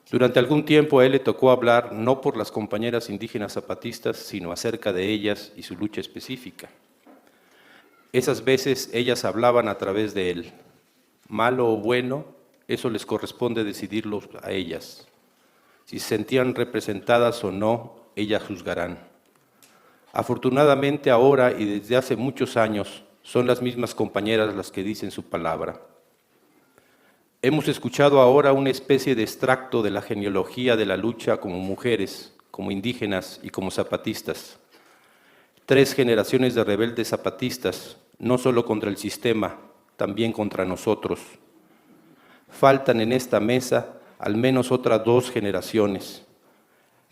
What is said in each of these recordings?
Durante algún tiempo a él le tocó hablar no por las compañeras indígenas zapatistas, sino acerca de ellas y su lucha específica. Esas veces ellas hablaban a través de él. Malo o bueno, eso les corresponde decidirlo a ellas. Si se sentían representadas o no, ellas juzgarán. Afortunadamente ahora y desde hace muchos años son las mismas compañeras las que dicen su palabra. Hemos escuchado ahora una especie de extracto de la genealogía de la lucha como mujeres, como indígenas y como zapatistas. 3 generaciones de rebeldes zapatistas, no solo contra el sistema, también contra nosotros. Faltan en esta mesa al menos otras 2 generaciones.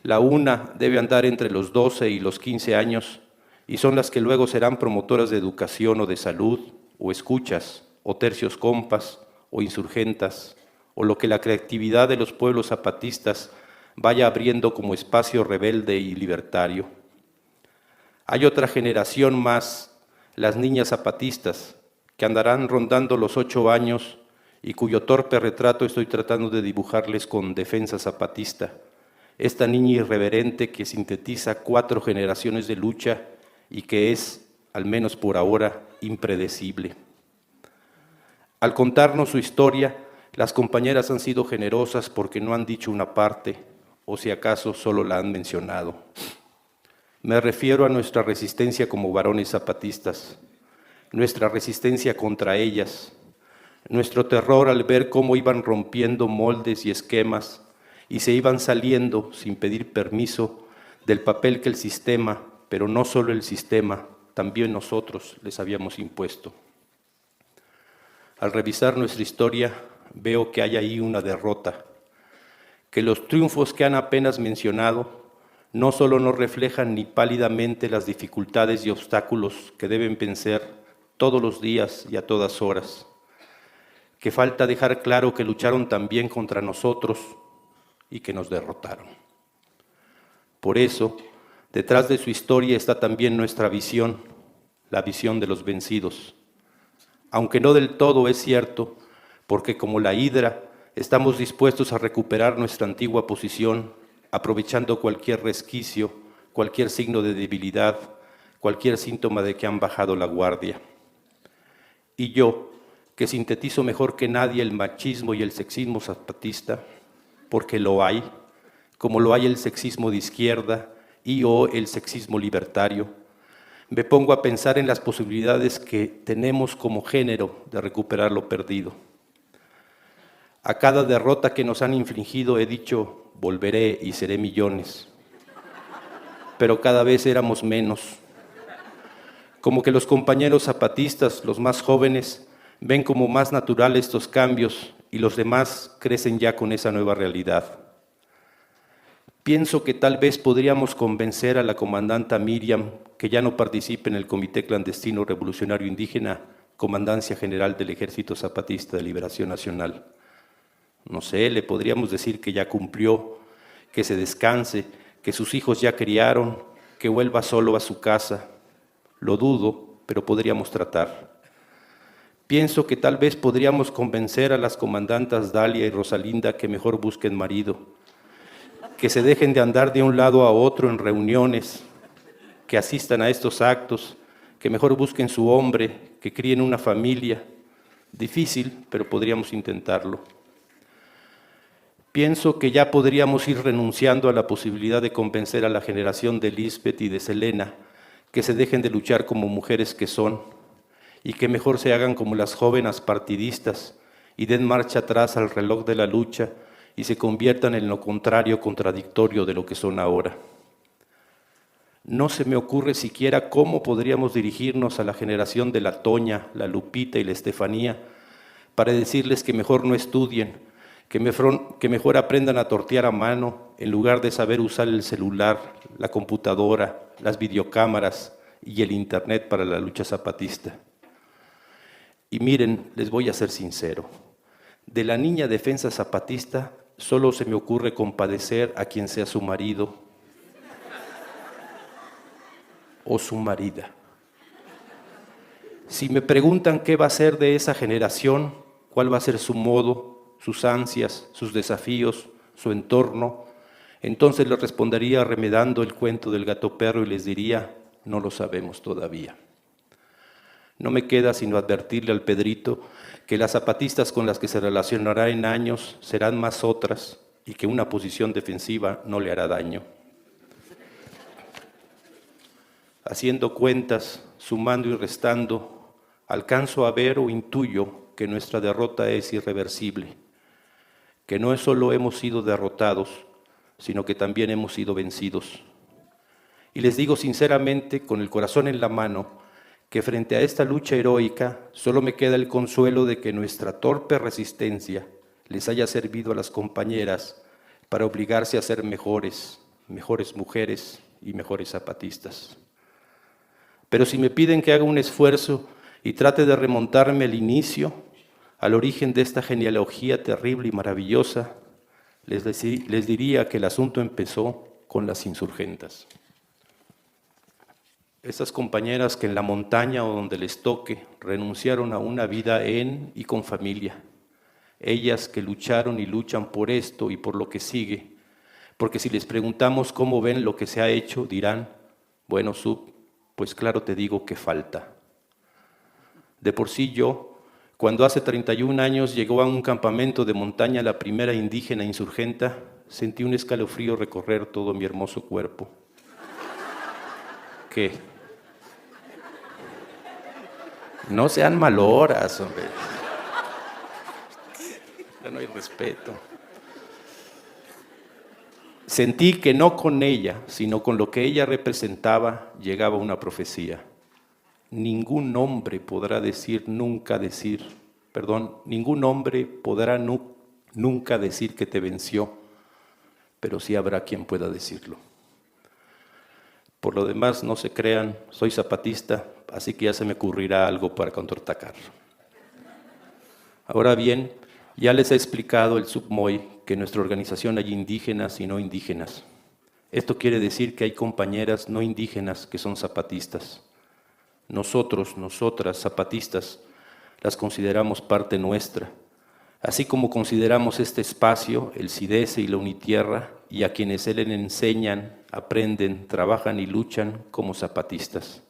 La una debe andar entre los 12 y los 15 años y son las que luego serán promotoras de educación o de salud, o escuchas, o tercios compas, o insurgentas, o lo que la creatividad de los pueblos zapatistas vaya abriendo como espacio rebelde y libertario. Hay otra generación más, las niñas zapatistas, que andarán rondando los 8 años y cuyo torpe retrato estoy tratando de dibujarles con Defensa Zapatista, esta niña irreverente que sintetiza 4 generaciones de lucha y que es, al menos por ahora, impredecible. Al contarnos su historia, las compañeras han sido generosas porque no han dicho una parte, o si acaso solo la han mencionado. Me refiero a nuestra resistencia como varones zapatistas, nuestra resistencia contra ellas, nuestro terror al ver cómo iban rompiendo moldes y esquemas y se iban saliendo, sin pedir permiso, del papel que el sistema, pero no solo el sistema, también nosotros les habíamos impuesto. Al revisar nuestra historia, veo que hay ahí una derrota, que los triunfos que han apenas mencionado no solo no reflejan ni pálidamente las dificultades y obstáculos que deben vencer todos los días y a todas horas, que falta dejar claro que lucharon también contra nosotros y que nos derrotaron. Por eso, detrás de su historia está también nuestra visión, la visión de los vencidos. Aunque no del todo es cierto, porque como la hidra, estamos dispuestos a recuperar nuestra antigua posición, aprovechando cualquier resquicio, cualquier signo de debilidad, cualquier síntoma de que han bajado la guardia. Y yo, que sintetizo mejor que nadie el machismo y el sexismo zapatista, porque lo hay, como lo hay el sexismo de izquierda y o el sexismo libertario, me pongo a pensar en las posibilidades que tenemos como género de recuperar lo perdido. A cada derrota que nos han infligido he dicho, volveré y seré millones, pero cada vez éramos menos. Como que los compañeros zapatistas, los más jóvenes, ven como más natural estos cambios y los demás crecen ya con esa nueva realidad. Pienso que tal vez podríamos convencer a la comandanta Miriam que ya no participe en el Comité Clandestino Revolucionario Indígena, Comandancia General del Ejército Zapatista de Liberación Nacional. No sé, le podríamos decir que ya cumplió, que se descanse, que sus hijos ya criaron, que vuelva solo a su casa. Lo dudo, pero podríamos tratar. Pienso que tal vez podríamos convencer a las comandantas Dalia y Rosalinda que mejor busquen marido, que se dejen de andar de un lado a otro en reuniones, que asistan a estos actos, que mejor busquen su hombre, que críen una familia. Difícil, pero podríamos intentarlo. Pienso que ya podríamos ir renunciando a la posibilidad de convencer a la generación de Lisbeth y de Selena que se dejen de luchar como mujeres que son y que mejor se hagan como las jóvenes partidistas y den marcha atrás al reloj de la lucha y se conviertan en lo contrario, contradictorio de lo que son ahora. No se me ocurre siquiera cómo podríamos dirigirnos a la generación de la Toña, la Lupita y la Estefanía para decirles que mejor no estudien, que mejor aprendan a tortear a mano en lugar de saber usar el celular, la computadora, las videocámaras y el internet para la lucha zapatista. Y miren, les voy a ser sincero, de la niña Defensa Zapatista solo se me ocurre compadecer a quien sea su marido o su marida. Si me preguntan qué va a ser de esa generación, cuál va a ser su modo, sus ansias, sus desafíos, su entorno, entonces les respondería remedando el cuento del gato perro y les diría, no lo sabemos todavía. No me queda sino advertirle al Pedrito que las zapatistas con las que se relacionará en años serán más otras y que una posición defensiva no le hará daño. Haciendo cuentas, sumando y restando, alcanzo a ver o intuyo que nuestra derrota es irreversible, que no solo hemos sido derrotados, sino que también hemos sido vencidos. Y les digo sinceramente, con el corazón en la mano, que frente a esta lucha heroica solo me queda el consuelo de que nuestra torpe resistencia les haya servido a las compañeras para obligarse a ser mejores mujeres y mejores zapatistas. Pero si me piden que haga un esfuerzo y trate de remontarme al inicio, al origen de esta genealogía terrible y maravillosa, les diría que el asunto empezó con las insurgentas. Esas compañeras que en la montaña o donde les toque renunciaron a una vida en y con familia. Ellas que lucharon y luchan por esto y por lo que sigue. Porque si les preguntamos cómo ven lo que se ha hecho, dirán, bueno, pues claro te digo que falta. De por sí yo, cuando hace 31 años llegó a un campamento de montaña la primera indígena insurgenta, sentí un escalofrío recorrer todo mi hermoso cuerpo. ¿Qué? No sean maloras, hombre. Ya no hay respeto. Sentí que no con ella, sino con lo que ella representaba, llegaba una profecía. Ningún hombre podrá ningún hombre podrá nunca decir que te venció, pero sí habrá quien pueda decirlo. Por lo demás, no se crean, soy zapatista, así que ya se me ocurrirá algo para contraatacar. Ahora bien, ya les he explicado el SUBMOI que en nuestra organización hay indígenas y no indígenas. Esto quiere decir que hay compañeras no indígenas que son zapatistas. Nosotras, zapatistas, las consideramos parte nuestra, así como consideramos este espacio, el CIDESE y la Unitierra, y a quienes se les enseñan, aprenden, trabajan y luchan como zapatistas.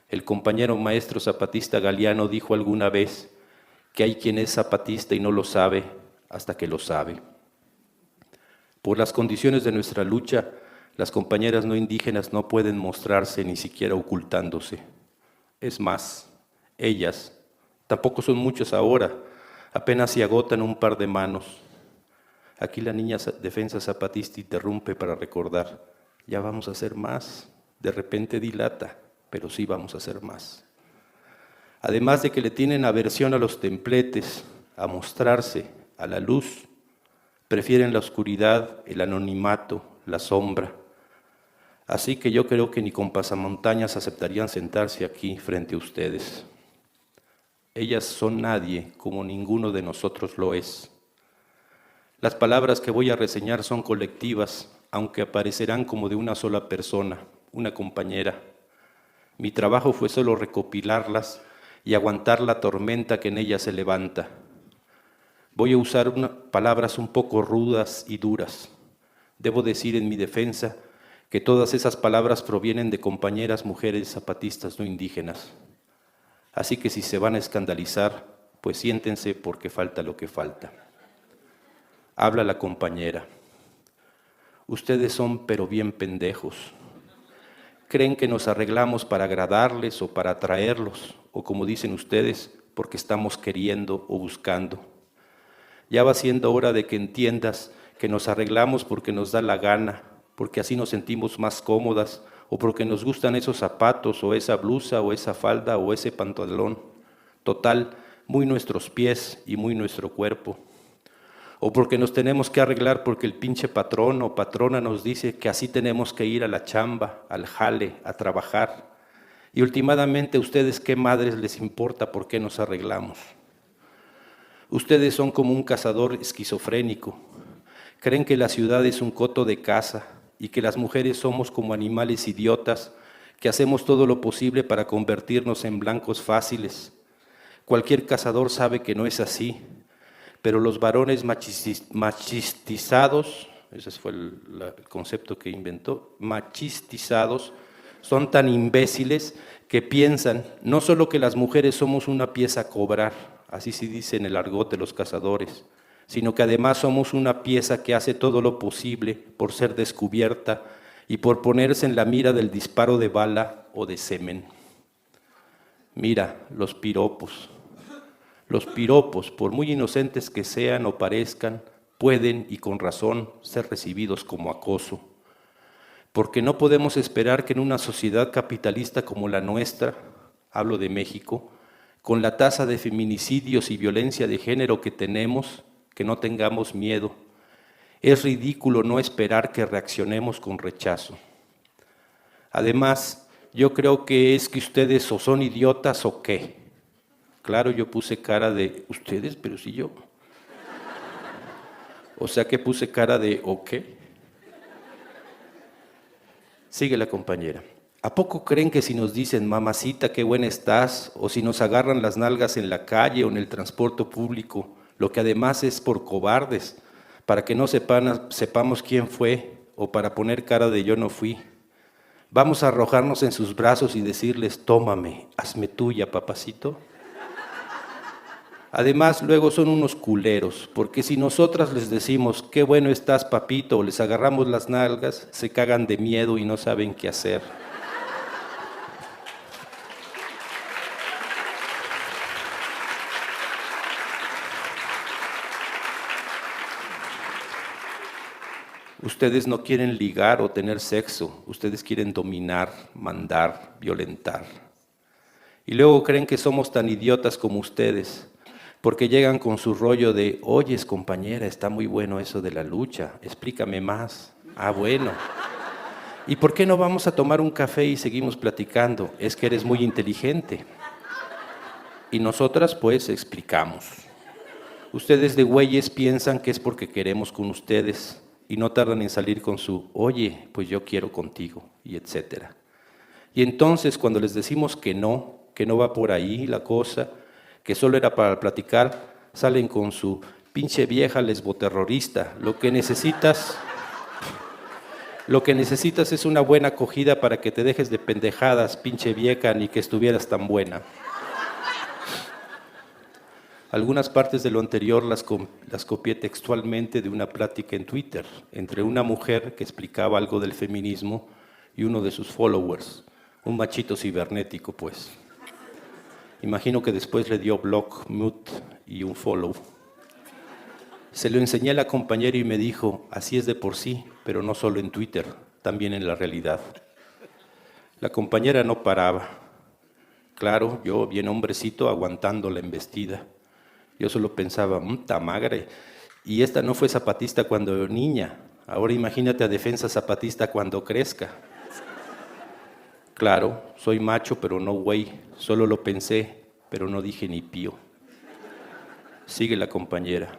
El compañero maestro zapatista Galeano dijo alguna vez que hay quien es zapatista y no lo sabe hasta que lo sabe. Por las condiciones de nuestra lucha, las compañeras no indígenas no pueden mostrarse ni siquiera ocultándose. Es más, ellas, tampoco son muchas ahora, apenas se agotan un par de manos. Aquí la niña defensa zapatista interrumpe para recordar, ya vamos a hacer más, de repente dilata, pero sí vamos a hacer más. Además de que le tienen aversión a los templetes, a mostrarse, a la luz, prefieren la oscuridad, el anonimato, la sombra. Así que yo creo que ni con pasamontañas aceptarían sentarse aquí frente a ustedes. Ellas son nadie como ninguno de nosotros lo es. Las palabras que voy a reseñar son colectivas, aunque aparecerán como de una sola persona, una compañera. Mi trabajo fue solo recopilarlas y aguantar la tormenta que en ellas se levanta. Voy a usar palabras un poco rudas y duras. Debo decir en mi defensa que todas esas palabras provienen de compañeras mujeres zapatistas no indígenas. Así que si se van a escandalizar, pues siéntense porque falta lo que falta. Habla la compañera. Ustedes son pero bien pendejos. Creen que nos arreglamos para agradarles o para atraerlos, o como dicen ustedes, porque estamos queriendo o buscando. Ya va siendo hora de que entiendas que nos arreglamos porque nos da la gana, porque así nos sentimos más cómodas, o porque nos gustan esos zapatos, o esa blusa, o esa falda, o ese pantalón. Total, muy nuestros pies y muy nuestro cuerpo. O porque nos tenemos que arreglar porque el pinche patrón o patrona nos dice que así tenemos que ir a la chamba, al jale, a trabajar. Y últimamente, ¿a ustedes qué madres les importa por qué nos arreglamos? Ustedes son como un cazador esquizofrénico. Creen que la ciudad es un coto de caza y que las mujeres somos como animales idiotas que hacemos todo lo posible para convertirnos en blancos fáciles. Cualquier cazador sabe que no es así. pero los varones machistizados, ese fue el concepto que inventó, machistizados, son tan imbéciles que piensan no solo que las mujeres somos una pieza a cobrar, así se dice en el argot de los cazadores, sino que además somos una pieza que hace todo lo posible por ser descubierta y por ponerse en la mira del disparo de bala o de semen. Mira, los piropos, por muy inocentes que sean o parezcan, pueden, y con razón, ser recibidos como acoso. Porque no podemos esperar que en una sociedad capitalista como la nuestra, hablo de México, con la tasa de feminicidios y violencia de género que tenemos, que no tengamos miedo. Es ridículo no esperar que reaccionemos con rechazo. Además, yo creo que es que ustedes o son idiotas o qué. Claro, yo puse cara de ustedes, pero si yo. O sea que puse cara de ¿o qué? Sigue la compañera. ¿A poco creen que si nos dicen, mamacita, qué buena estás, o si nos agarran las nalgas en la calle o en el transporte público, lo que además es por cobardes, para que no sepamos quién fue, o para poner cara de yo no fui, vamos a arrojarnos en sus brazos y decirles, tómame, hazme tuya, papacito? Además, luego son unos culeros, porque si nosotras les decimos, qué bueno estás, papito, o les agarramos las nalgas, se cagan de miedo y no saben qué hacer. Ustedes no quieren ligar o tener sexo, ustedes quieren dominar, mandar, violentar. Y luego creen que somos tan idiotas como ustedes, porque llegan con su rollo de, oyes compañera, está muy bueno eso de la lucha, explícame más. Ah, bueno. ¿Y por qué no vamos a tomar un café y seguimos platicando? Es que eres muy inteligente. Y nosotras pues explicamos. Ustedes de güeyes piensan que es porque queremos con ustedes y no tardan en salir con su, oye, pues yo quiero contigo, y etcétera. Y entonces cuando les decimos que no va por ahí la cosa, que solo era para platicar, salen con su pinche vieja lesboterrorista. Lo que necesitas es una buena acogida para que te dejes de pendejadas, pinche vieja, ni que estuvieras tan buena. Algunas partes de lo anterior las copié textualmente de una plática en Twitter entre una mujer que explicaba algo del feminismo y uno de sus followers, un machito cibernético, pues. Imagino que después le dio block, mute y un follow. Se lo enseñé a la compañera y me dijo, así es de por sí, pero no solo en Twitter, también en la realidad. La compañera no paraba. Claro, yo, bien hombrecito, aguantando la embestida. Yo solo pensaba, tamagre. Y esta no fue zapatista cuando niña. Ahora imagínate a defensa zapatista cuando crezca. Claro, soy macho, pero no güey. Solo lo pensé, pero no dije ni pío. Sigue la compañera.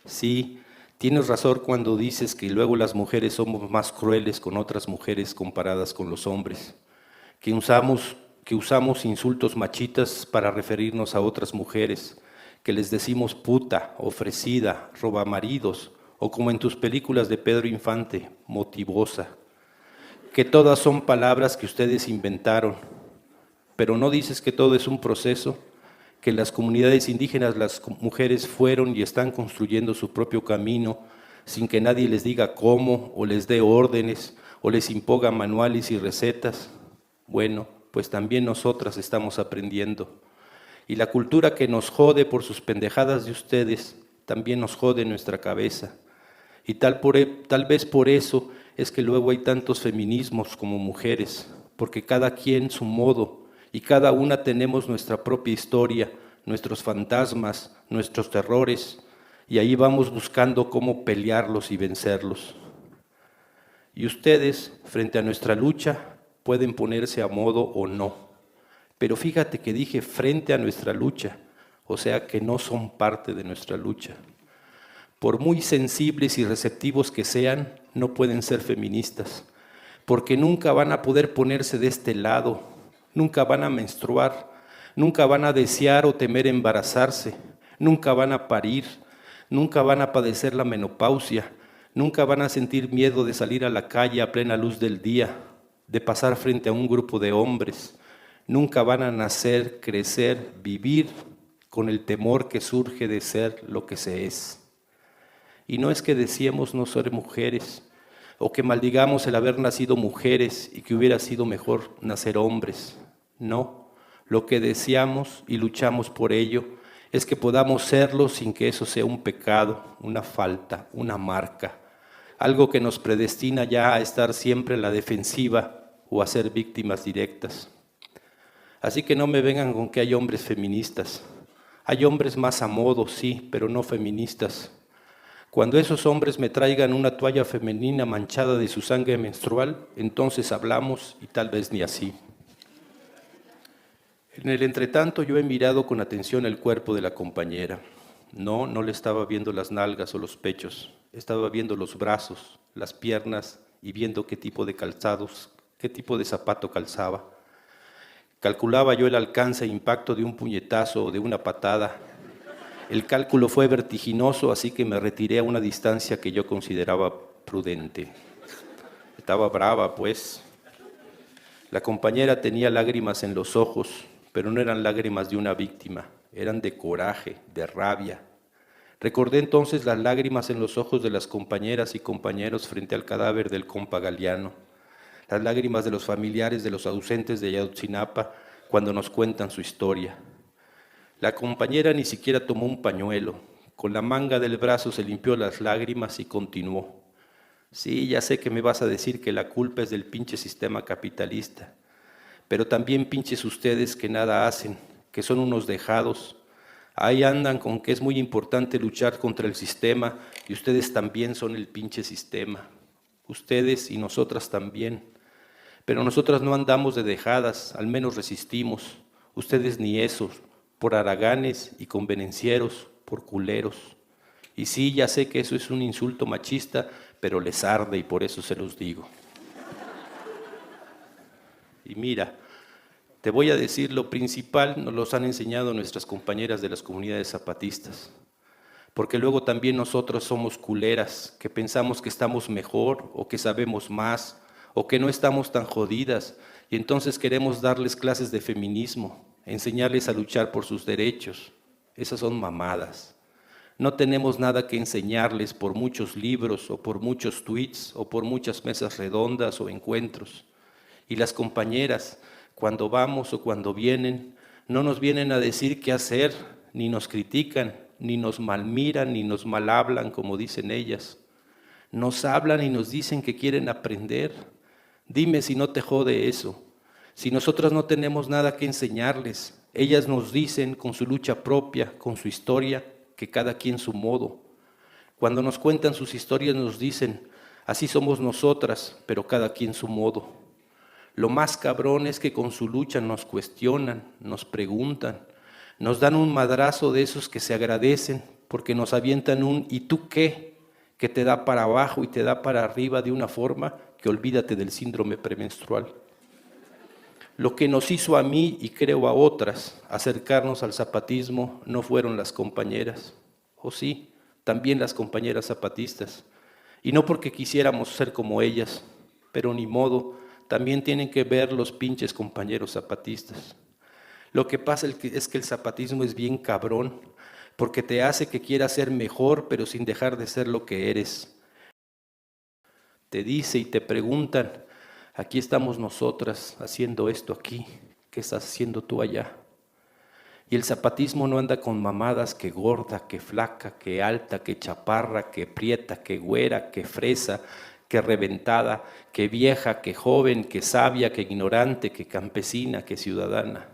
Sí, tienes razón cuando dices que luego las mujeres somos más crueles con otras mujeres comparadas con los hombres. Que usamos insultos machitas para referirnos a otras mujeres. Que les decimos puta, ofrecida, robamaridos, o como en tus películas de Pedro Infante, motivosa. Que todas son palabras que ustedes inventaron, pero no dices que todo es un proceso, que en las comunidades indígenas las mujeres fueron y están construyendo su propio camino sin que nadie les diga cómo, o les dé órdenes, o les imponga manuales y recetas. Bueno, pues también nosotras estamos aprendiendo. Y la cultura que nos jode por sus pendejadas de ustedes, también nos jode en nuestra cabeza. Y tal vez por eso es que luego hay tantos feminismos como mujeres, porque cada quien su modo, y cada una tenemos nuestra propia historia, nuestros fantasmas, nuestros terrores, y ahí vamos buscando cómo pelearlos y vencerlos. Y ustedes, frente a nuestra lucha, pueden ponerse a modo o no. Pero fíjate que dije frente a nuestra lucha, o sea que no son parte de nuestra lucha. Por muy sensibles y receptivos que sean, no pueden ser feministas, porque nunca van a poder ponerse de este lado, nunca van a menstruar, nunca van a desear o temer embarazarse, nunca van a parir, nunca van a padecer la menopausia, nunca van a sentir miedo de salir a la calle a plena luz del día, de pasar frente a un grupo de hombres, nunca van a nacer, crecer, vivir con el temor que surge de ser lo que se es. Y no es que deseemos no ser mujeres, o que maldigamos el haber nacido mujeres y que hubiera sido mejor nacer hombres. No, lo que deseamos y luchamos por ello es que podamos serlo sin que eso sea un pecado, una falta, una marca, algo que nos predestina ya a estar siempre en la defensiva o a ser víctimas directas. Así que no me vengan con que hay hombres feministas. Hay hombres más a modo, sí, pero no feministas. Cuando esos hombres me traigan una toalla femenina manchada de su sangre menstrual, entonces hablamos y tal vez ni así. En el entretanto yo he mirado con atención el cuerpo de la compañera. No le estaba viendo las nalgas o los pechos, estaba viendo los brazos, las piernas y viendo qué tipo de calzados, qué tipo de zapato calzaba. Calculaba yo el alcance e impacto de un puñetazo o de una patada. El cálculo fue vertiginoso, así que me retiré a una distancia que yo consideraba prudente. Estaba brava, pues. La compañera tenía lágrimas en los ojos, pero no eran lágrimas de una víctima, eran de coraje, de rabia. Recordé entonces las lágrimas en los ojos de las compañeras y compañeros frente al cadáver del compa Galeano, las lágrimas de los familiares de los ausentes de Ayotzinapa cuando nos cuentan su historia. La compañera ni siquiera tomó un pañuelo. Con la manga del brazo se limpió las lágrimas y continuó. Sí, ya sé que me vas a decir que la culpa es del pinche sistema capitalista, pero también pinches ustedes que nada hacen, que son unos dejados. Ahí andan con que es muy importante luchar contra el sistema y ustedes también son el pinche sistema. Ustedes y nosotras también. Pero nosotras no andamos de dejadas, al menos resistimos. Ustedes ni eso. Por haraganes y convenencieros, por culeros. Y sí, ya sé que eso es un insulto machista, pero les arde y por eso se los digo. Y mira, te voy a decir lo principal, nos los han enseñado nuestras compañeras de las comunidades zapatistas. Porque luego también nosotros somos culeras, que pensamos que estamos mejor o que sabemos más o que no estamos tan jodidas y entonces queremos darles clases de feminismo, enseñarles a luchar por sus derechos. Esas son mamadas. No tenemos nada que enseñarles por muchos libros o por muchos tweets o por muchas mesas redondas o encuentros. Y las compañeras, cuando vamos o cuando vienen, no nos vienen a decir qué hacer, ni nos critican, ni nos malmiran, ni nos malhablan, como dicen ellas. Nos hablan y nos dicen que quieren aprender. Dime si no te jode eso. Si nosotras no tenemos nada que enseñarles, ellas nos dicen con su lucha propia, con su historia, que cada quien su modo. Cuando nos cuentan sus historias nos dicen, así somos nosotras, pero cada quien su modo. Lo más cabrón es que con su lucha nos cuestionan, nos preguntan, nos dan un madrazo de esos que se agradecen porque nos avientan un ¿y tú qué? Que te da para abajo y te da para arriba de una forma que olvídate del síndrome premenstrual. Lo que nos hizo a mí y creo a otras acercarnos al zapatismo no fueron las compañeras, o sí, también las compañeras zapatistas, y no porque quisiéramos ser como ellas, pero ni modo, también tienen que ver los pinches compañeros zapatistas. Lo que pasa es que el zapatismo es bien cabrón, porque te hace que quieras ser mejor, pero sin dejar de ser lo que eres. Te dice y te preguntan, aquí estamos nosotras haciendo esto aquí, ¿qué estás haciendo tú allá? Y el zapatismo no anda con mamadas que gorda, que flaca, que alta, que chaparra, que prieta, que güera, que fresa, que reventada, que vieja, que joven, que sabia, que ignorante, que campesina, que ciudadana.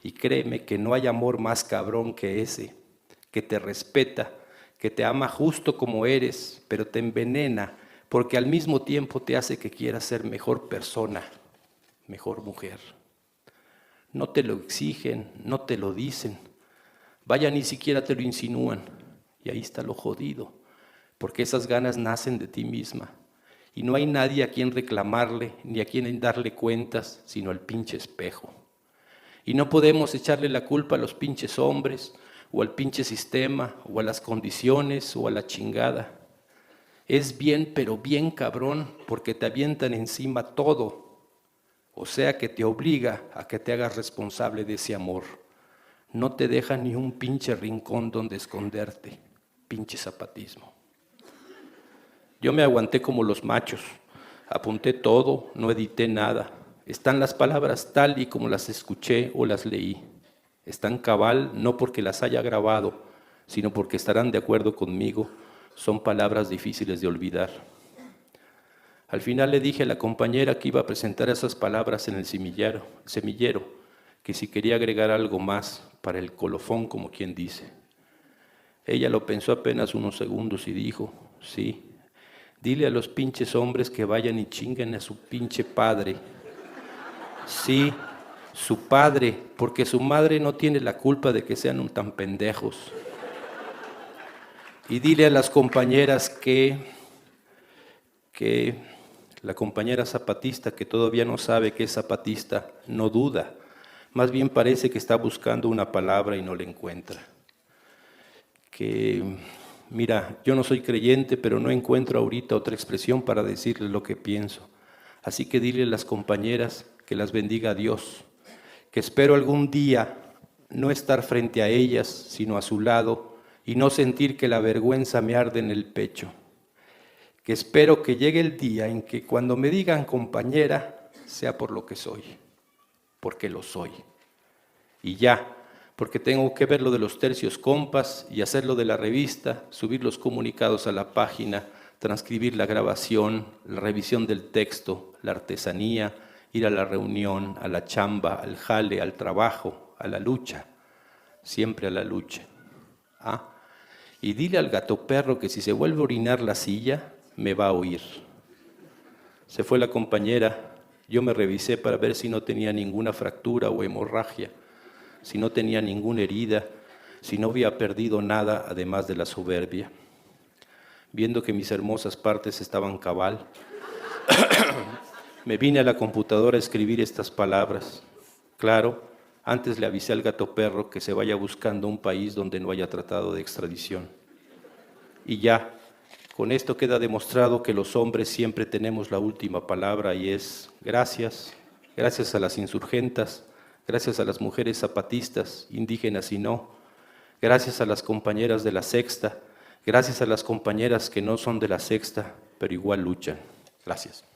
Y créeme que no hay amor más cabrón que ese, que te respeta, que te ama justo como eres, pero te envenena, porque al mismo tiempo te hace que quieras ser mejor persona, mejor mujer. No te lo exigen, no te lo dicen, vaya, ni siquiera te lo insinúan, y ahí está lo jodido, porque esas ganas nacen de ti misma, y no hay nadie a quien reclamarle, ni a quien darle cuentas, sino al pinche espejo. Y no podemos echarle la culpa a los pinches hombres, o al pinche sistema, o a las condiciones, o a la chingada. Es bien, pero bien cabrón, porque te avientan encima todo. O sea que te obliga a que te hagas responsable de ese amor. No te deja ni un pinche rincón donde esconderte. Pinche zapatismo. Yo me aguanté como los machos. Apunté todo, no edité nada. Están las palabras tal y como las escuché o las leí. Están cabal no porque las haya grabado, sino porque estarán de acuerdo conmigo. Son palabras difíciles de olvidar. Al final le dije a la compañera que iba a presentar esas palabras en el semillero, que si quería agregar algo más para el colofón, como quien dice. Ella lo pensó apenas unos segundos y dijo, sí, dile a los pinches hombres que vayan y chinguen a su pinche padre. Sí, su padre, porque su madre no tiene la culpa de que sean tan pendejos. Y dile a las compañeras que la compañera zapatista que todavía no sabe que es zapatista, no duda, más bien parece que está buscando una palabra y no la encuentra. Que, mira, yo no soy creyente, pero no encuentro ahorita otra expresión para decirles lo que pienso. Así que dile a las compañeras que las bendiga Dios, que espero algún día no estar frente a ellas, sino a su lado, y no sentir que la vergüenza me arde en el pecho. Que espero que llegue el día en que cuando me digan compañera, sea por lo que soy, porque lo soy. Y ya, porque tengo que ver lo de los tercios compas y hacer lo de la revista, subir los comunicados a la página, transcribir la grabación, la revisión del texto, la artesanía, ir a la reunión, a la chamba, al jale, al trabajo, a la lucha, siempre a la lucha. ¿Ah? Y dile al gato perro que si se vuelve a orinar la silla, me va a oír. Se fue la compañera, yo me revisé para ver si no tenía ninguna fractura o hemorragia, si no tenía ninguna herida, si no había perdido nada además de la soberbia. Viendo que mis hermosas partes estaban cabal, me vine a la computadora a escribir estas palabras. Claro, antes le avisé al gato perro que se vaya buscando un país donde no haya tratado de extradición. Y ya, con esto queda demostrado que los hombres siempre tenemos la última palabra y es gracias, gracias a las insurgentas, gracias a las mujeres zapatistas, indígenas y no, gracias a las compañeras de la sexta, gracias a las compañeras que no son de la sexta, pero igual luchan. Gracias.